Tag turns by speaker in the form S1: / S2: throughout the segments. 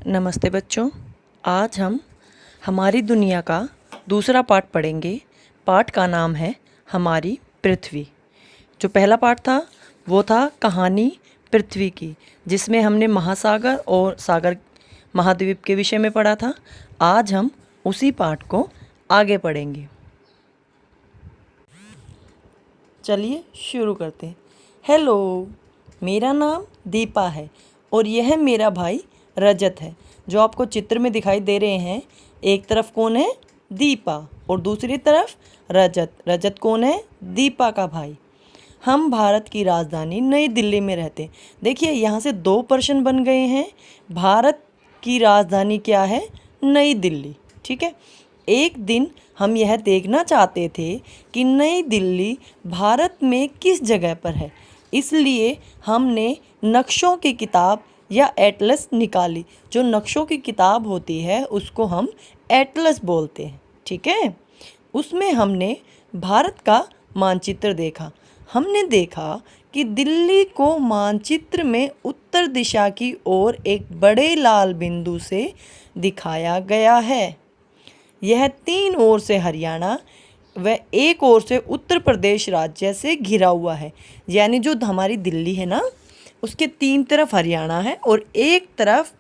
S1: नमस्ते बच्चों। आज हम हमारी दुनिया का दूसरा पार्ट पढ़ेंगे। पार्ट का नाम है हमारी पृथ्वी। जो पहला पार्ट था वो था कहानी पृथ्वी की, जिसमें हमने महासागर और सागर महाद्वीप के विषय में पढ़ा था। आज हम उसी पार्ट को आगे पढ़ेंगे। चलिए शुरू करते हैं। हेलो, मेरा नाम दीपा है और यह मेरा भाई रजत है, जो आपको चित्र में दिखाई दे रहे हैं। एक तरफ कौन है? दीपा, और दूसरी तरफ रजत। रजत कौन है? दीपा का भाई। हम भारत की राजधानी नई दिल्ली में रहते हैं। देखिए, यहाँ से दो प्रश्न बन गए हैं। भारत की राजधानी क्या है? नई दिल्ली। ठीक है। एक दिन हम यह देखना चाहते थे कि नई दिल्ली भारत में किस जगह पर है, इसलिए हमने नक्शों की किताब या एटलस निकाली। जो नक्शों की किताब होती है उसको हम एटलस बोलते हैं। ठीक है। उसमें हमने भारत का मानचित्र देखा। हमने देखा कि दिल्ली को मानचित्र में उत्तर दिशा की ओर एक बड़े लाल बिंदु से दिखाया गया है। यह तीन ओर से हरियाणा व एक ओर से उत्तर प्रदेश राज्य से घिरा हुआ है। यानी जो हमारी दिल्ली है ना, उसके तीन तरफ हरियाणा है और एक तरफ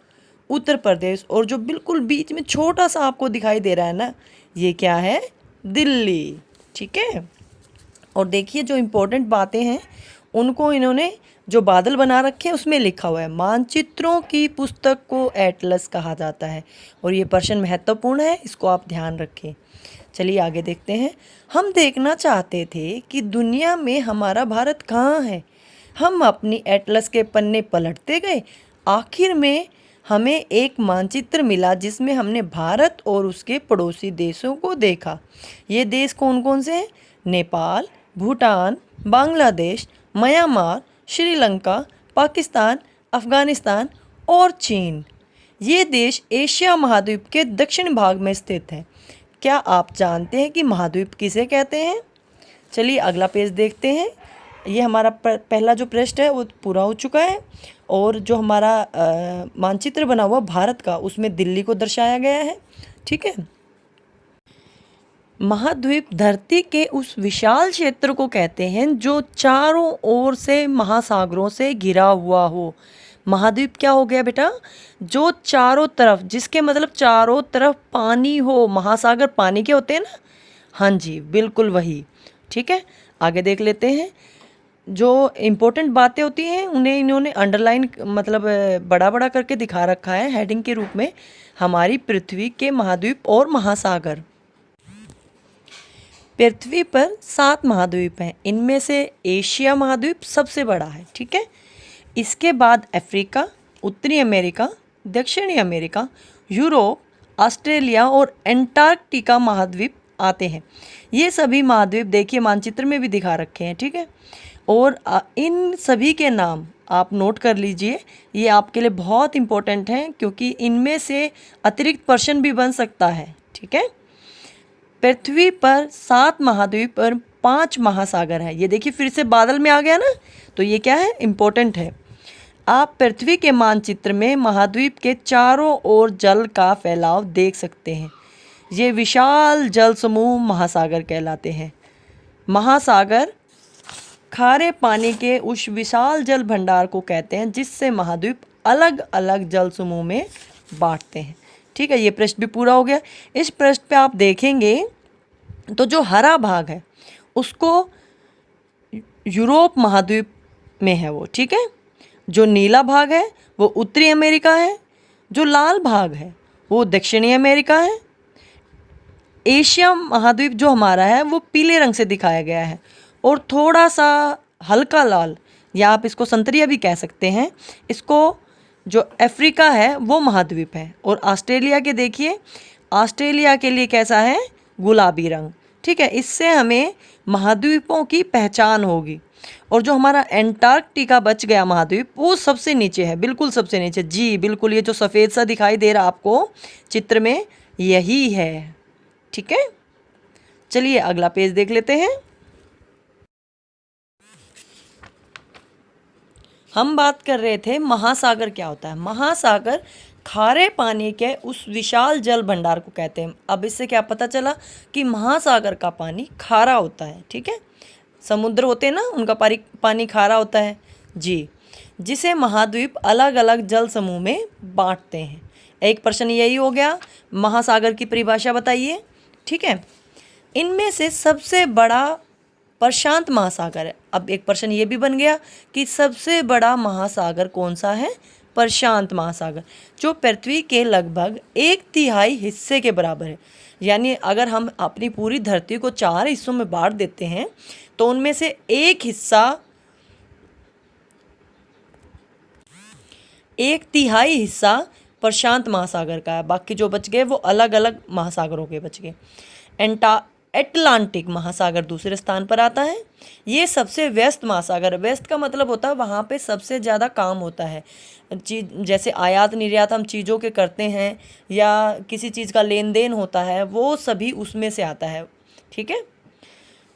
S1: उत्तर प्रदेश, और जो बिल्कुल बीच में छोटा सा आपको दिखाई दे रहा है ना, ये क्या है? दिल्ली। ठीक है। और देखिए, जो इम्पोर्टेंट बातें हैं उनको इन्होंने जो बादल बना रखे हैं उसमें लिखा हुआ है, मानचित्रों की पुस्तक को एटलस कहा जाता है। और ये प्रश्न महत्वपूर्ण है, इसको आप ध्यान रखें। चलिए आगे देखते हैं। हम देखना चाहते थे कि दुनिया में हमारा भारत कहाँ है। हम अपनी एटलस के पन्ने पलटते गए। आखिर में हमें एक मानचित्र मिला जिसमें हमने भारत और उसके पड़ोसी देशों को देखा। ये देश कौन कौन से हैं? नेपाल, भूटान, बांग्लादेश, म्यांमार, श्रीलंका, पाकिस्तान, अफ़गानिस्तान और चीन। ये देश एशिया महाद्वीप के दक्षिण भाग में स्थित है। क्या आप जानते हैं कि महाद्वीप किसे कहते हैं? चलिए अगला पेज देखते हैं। ये हमारा पहला जो पृष्ठ है वो पूरा हो चुका है, और जो हमारा मानचित्र बना हुआ भारत का, उसमें दिल्ली को दर्शाया गया है। ठीक है। महाद्वीप धरती के उस विशाल क्षेत्र को कहते हैं जो चारों ओर से महासागरों से घिरा हुआ हो। महाद्वीप क्या हो गया बेटा? जो चारों तरफ, जिसके मतलब चारों तरफ पानी हो। महासागर पानी के होते हैं ना? हाँ जी, बिल्कुल वही। ठीक है। आगे देख लेते हैं। जो इम्पोर्टेंट बातें होती हैं उन्हें इन्होंने अंडरलाइन, मतलब बड़ा बड़ा करके दिखा रखा है हेडिंग के रूप में। हमारी पृथ्वी के महाद्वीप और महासागर। पृथ्वी पर 7 महाद्वीप हैं। इनमें से एशिया महाद्वीप सबसे बड़ा है। ठीक है। इसके बाद अफ्रीका, उत्तरी अमेरिका, दक्षिणी अमेरिका, यूरोप, ऑस्ट्रेलिया और एंटार्कटिका महाद्वीप आते हैं। ये सभी महाद्वीप देखिए मानचित्र में भी दिखा रखे हैं। ठीक है। और इन सभी के नाम आप नोट कर लीजिए, ये आपके लिए बहुत इम्पोर्टेंट हैं, क्योंकि इनमें से अतिरिक्त प्रश्न भी बन सकता है। ठीक है। पृथ्वी पर 7 महाद्वीप और 5 महासागर हैं। ये देखिए फिर से बादल में आ गया ना, तो ये क्या है? इम्पोर्टेंट है। आप पृथ्वी के मानचित्र में महाद्वीप के चारों ओर जल का फैलाव देख सकते हैं। ये विशाल जल समूह महासागर कहलाते हैं। महासागर खारे पानी के उस विशाल जल भंडार को कहते हैं जिससे महाद्वीप अलग अलग जल समूह में बांटते हैं। ठीक है। ये पृष्ठ भी पूरा हो गया। इस पृष्ठ पे आप देखेंगे तो जो हरा भाग है उसको यूरोप महाद्वीप में है वो। ठीक है। जो नीला भाग है वो उत्तरी अमेरिका है। जो लाल भाग है वो दक्षिणी अमेरिका है। एशिया महाद्वीप जो हमारा है वो पीले रंग से दिखाया गया है, और थोड़ा सा हल्का लाल, या आप इसको संतरिया भी कह सकते हैं, इसको जो अफ्रीका है वो महाद्वीप है। और ऑस्ट्रेलिया के देखिए, ऑस्ट्रेलिया के लिए कैसा है? गुलाबी रंग। ठीक है। इससे हमें महाद्वीपों की पहचान होगी। और जो हमारा एंटार्कटिका बच गया महाद्वीप, वो सबसे नीचे है, बिल्कुल सबसे नीचे। जी बिल्कुल, ये जो सफ़ेद सा दिखाई दे रहा आपको चित्र में, यही है। ठीक है। चलिए अगला पेज देख लेते हैं। हम बात कर रहे थे महासागर क्या होता है। महासागर खारे पानी के उस विशाल जल भंडार को कहते हैं। अब इससे क्या पता चला कि महासागर का पानी खारा होता है। ठीक है, समुद्र होते हैं ना, उनका पानी खारा होता है जी, जिसे महाद्वीप अलग अलग जल समूह में बांटते हैं। एक प्रश्न यही हो गया, महासागर की परिभाषा बताइए। ठीक है, इनमें से सबसे बड़ा प्रशांत महासागर है। अब एक प्रश्न ये भी बन गया कि सबसे बड़ा महासागर कौन सा है? प्रशांत महासागर, जो पृथ्वी के लगभग 1/3 हिस्से के बराबर है। यानी अगर हम अपनी पूरी धरती को 4 हिस्सों में बांट देते हैं तो उनमें से एक हिस्सा 1/3 हिस्सा प्रशांत महासागर का है, बाकी जो बच गए वो अलग अलग महासागरों के बच गए। अटलांटिक महासागर दूसरे स्थान पर आता है। ये सबसे व्यस्त महासागर है। व्यस्त का मतलब होता है वहाँ पे सबसे ज़्यादा काम होता है। चीज जैसे आयात निर्यात हम चीज़ों के करते हैं या किसी चीज़ का लेन देन होता है, वो सभी उसमें से आता है। ठीक है,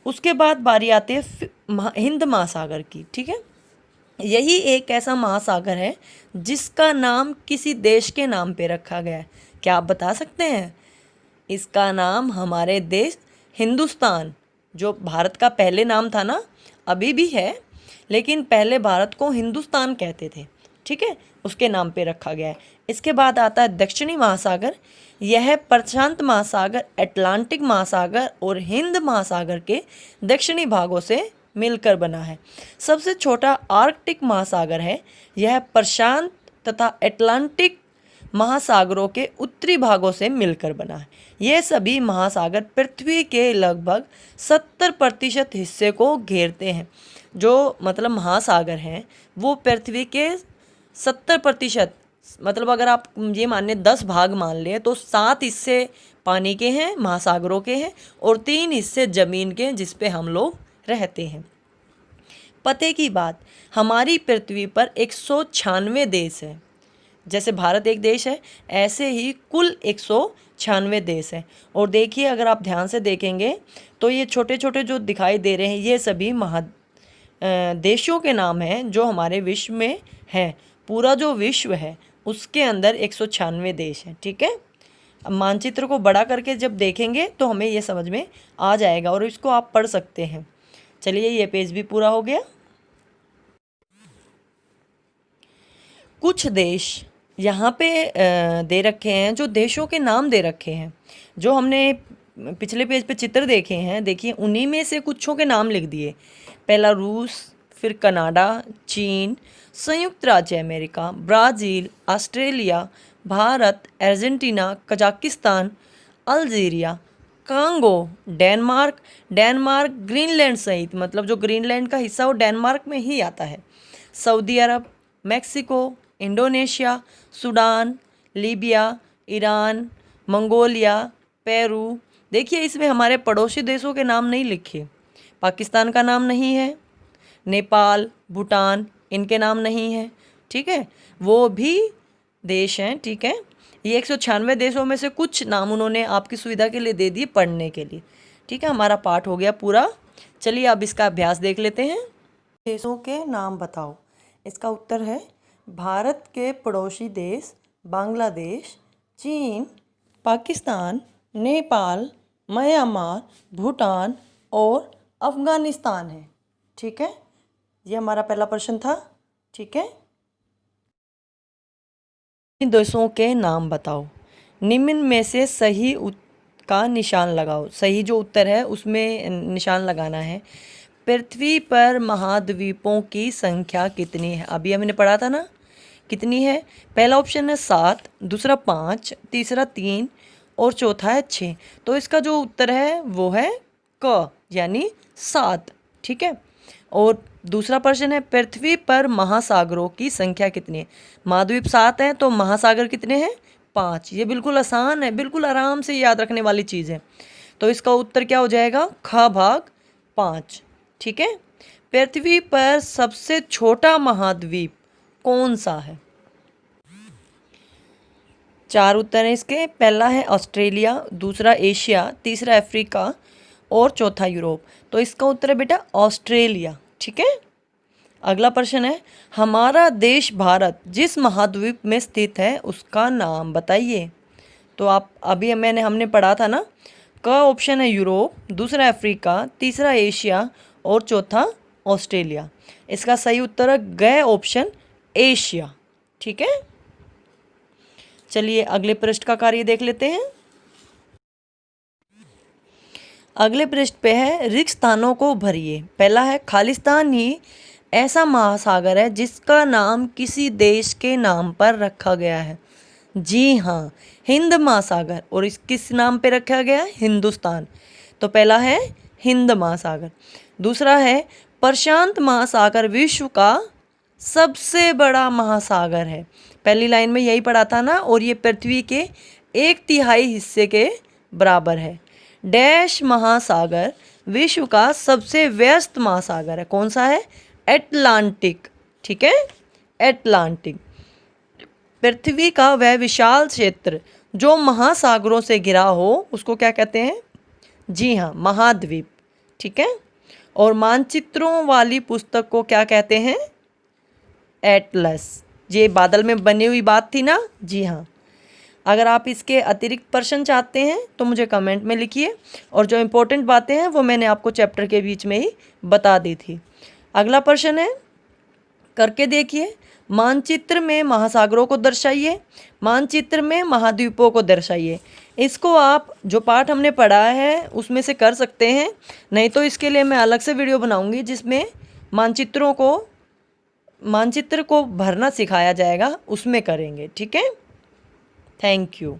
S1: उसके बाद बारी आती है हिंद महासागर की। ठीक है, यही एक ऐसा महासागर है जिसका नाम किसी देश के नाम पे रखा गया है। क्या आप बता सकते हैं? इसका नाम हमारे देश हिंदुस्तान, जो भारत का पहले नाम था ना, अभी भी है, लेकिन पहले भारत को हिंदुस्तान कहते थे। ठीक है, उसके नाम पे रखा गया है। इसके बाद आता है दक्षिणी महासागर। यह प्रशांत महासागर, अटलांटिक महासागर और हिंद महासागर के दक्षिणी भागों से मिलकर बना है। सबसे छोटा आर्कटिक महासागर है। यह प्रशांत तथा अटलांटिक महासागरों के उत्तरी भागों से मिलकर बना है। ये सभी महासागर पृथ्वी के लगभग 70% हिस्से को घेरते हैं। जो मतलब महासागर हैं वो पृथ्वी के 70%, मतलब अगर आप ये मान लें 10 भाग मान लें तो 7 हिस्से पानी के हैं, महासागरों के हैं, और 3 हिस्से ज़मीन के हैं जिस पे हम लोग रहते हैं। पते की बात, हमारी पृथ्वी पर 196 देश हैं। जैसे भारत एक देश है, ऐसे ही कुल 196 देश हैं। और देखिए, अगर आप ध्यान से देखेंगे तो ये छोटे छोटे जो दिखाई दे रहे हैं ये सभी देशों के नाम हैं जो हमारे विश्व में हैं। पूरा जो विश्व है उसके अंदर 196 देश हैं। ठीक है, अब मानचित्र को बड़ा करके जब देखेंगे तो हमें ये समझ में आ जाएगा और इसको आप पढ़ सकते हैं। चलिए, ये पेज भी पूरा हो गया। कुछ देश यहाँ पे दे रखे हैं, जो देशों के नाम दे रखे हैं, जो हमने पिछले पेज पे चित्र देखे हैं। देखिए, उन्हीं में से कुछों के नाम लिख दिए। पहला रूस, फिर कनाडा, चीन, संयुक्त राज्य America, Brazil, Australia, Bharat, Argentina, Kazakhstan, Algeria, Congo, Denmark, Greenland सहित, मतलब जो ग्रीनलैंड का हिस्सा वो डेनमार्क में ही आता है, Saudi Arab, Mexico, Indonesia, Sudan, Libya, Iran, Mongolia, Peru. देखिए, इसमें हमारे पड़ोसी देशों के नाम नहीं लिखे। पाकिस्तान का नाम नहीं है, नेपाल, भूटान, इनके नाम नहीं है। ठीक है, वो भी देश हैं। ठीक है, ये 196 देशों में से कुछ नाम उन्होंने आपकी सुविधा के लिए दे दिए पढ़ने के लिए। ठीक है, हमारा पाठ हो गया पूरा। चलिए अब इसका अभ्यास देख लेते हैं। देशों के नाम बताओ। इसका उत्तर है भारत के पड़ोसी देश बांग्लादेश, चीन, पाकिस्तान, नेपाल, म्यांमार, भूटान और अफ़गानिस्तान है। ठीक है, ये हमारा पहला प्रश्न था। ठीक है, इन देशों के नाम बताओ। निम्न में से सही का निशान लगाओ। सही जो उत्तर है उसमें निशान लगाना है। पृथ्वी पर महाद्वीपों की संख्या कितनी है? अभी हमने पढ़ा था ना, कितनी है? पहला ऑप्शन है 7, दूसरा 5, तीसरा 3 और चौथा है 6। तो इसका जो उत्तर है वो है क, यानी 7। ठीक है, और दूसरा प्रश्न है पृथ्वी पर महासागरों की संख्या कितनी है? महाद्वीप 7 हैं तो महासागर कितने हैं? 5। ये बिल्कुल आसान है, बिल्कुल आराम से याद रखने वाली चीज़ है। तो इसका उत्तर क्या हो जाएगा? ख भाग 5। ठीक है, पृथ्वी पर सबसे छोटा महाद्वीप कौन सा है? 4 उत्तर हैं इसके। पहला है ऑस्ट्रेलिया, दूसरा एशिया, तीसरा अफ्रीका और चौथा यूरोप। तो इसका उत्तर है बेटा ऑस्ट्रेलिया। ठीक है, अगला प्रश्न है, हमारा देश भारत जिस महाद्वीप में स्थित है उसका नाम बताइए। तो आप अभी हमने पढ़ा था ना, का ऑप्शन है यूरोप, दूसरा अफ्रीका, तीसरा एशिया और चौथा ऑस्ट्रेलिया। इसका सही उत्तर है ग ऑप्शन एशिया। ठीक है, चलिए अगले पृष्ठ का कार्य देख लेते हैं। अगले पृष्ठ पे है, रिक्त स्थानों को भरिए। पहला है, खालिस्तान ही ऐसा महासागर है जिसका नाम किसी देश के नाम पर रखा गया है। जी हाँ, हिंद महासागर। और इस किस नाम पे रखा गया है? हिंदुस्तान। तो पहला है हिंद महासागर। दूसरा है, प्रशांत महासागर विश्व का सबसे बड़ा महासागर है। पहली लाइन में यही पढ़ा था ना, और ये पृथ्वी के 1/3 हिस्से के बराबर है। डैश महासागर विश्व का सबसे व्यस्त महासागर है। कौन सा है? एटलांटिक। ठीक है, एटलांटिक। पृथ्वी का वह विशाल क्षेत्र जो महासागरों से घिरा हो उसको क्या कहते हैं? जी हाँ, महाद्वीप। ठीक है, और मानचित्रों वाली पुस्तक को क्या कहते हैं? एटलस। ये बादल में बनी हुई बात थी ना? जी हाँ। अगर आप इसके अतिरिक्त प्रश्न चाहते हैं तो मुझे कमेंट में लिखिए, और जो इम्पोर्टेंट बातें हैं वो मैंने आपको चैप्टर के बीच में ही बता दी थी। अगला प्रश्न है, करके देखिए। मानचित्र में महासागरों को दर्शाइए, मानचित्र में महाद्वीपों को दर्शाइए। इसको आप जो पाठ हमने पढ़ा है उसमें से कर सकते हैं, नहीं तो इसके लिए मैं अलग से वीडियो बनाऊंगी जिसमें मानचित्र को भरना सिखाया जाएगा, उसमें करेंगे। ठीक है, थैंक यू।